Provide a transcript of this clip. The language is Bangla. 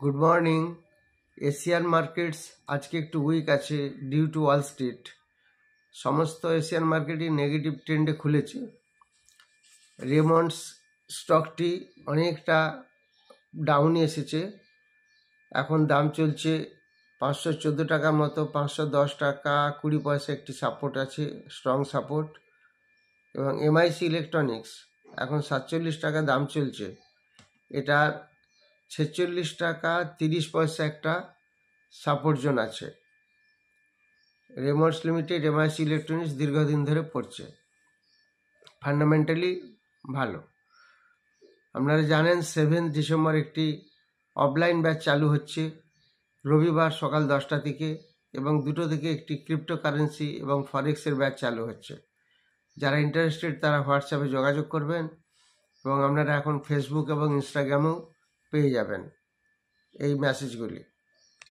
Good morning. এশিয়ান মার্কেটস আজকে একটু উইক আছে ডিউ টু ওয়াল স্ট্রিট। সমস্ত এশিয়ান মার্কেটই নেগেটিভ ট্রেন্ডে খুলেছে। রেমন্ডস স্টকটি অনেকটা ডাউনে এসেছে, এখন দাম চলছে 514 টাকার মতো। 510 টাকা 20 পয়সা একটি সাপোর্ট আছে, স্ট্রং সাপোর্ট। এবং এমআইসি ইলেকট্রনিক্স এখন 47 টাকা দাম চলছে, এটা 46 টাকা 30 পয়সা একটা সাপোর্ট জোন আছে। রেমন্ডস লিমিটেড এমআইসি ইলেকট্রনিক্স দীর্ঘদিন ধরে পড়ছে, ফান্ডামেন্টালি ভালো। আপনারা জানেন 7 ডিসেম্বর একটি অফলাইন ব্যাচ চালু হচ্ছে, রবিবার সকাল 10টা থেকে, এবং 2টো থেকে একটি ক্রিপ্টোকারেন্সি এবং ফরেক্সের ব্যাচ চালু হচ্ছে। যারা ইন্টারেস্টেড তারা হোয়াটসঅ্যাপে যোগাযোগ করবেন, এবং আপনারা এখন ফেসবুক এবং ইনস্টাগ্রামেও পেয়ে যাবেন এই মেসেজগুলি।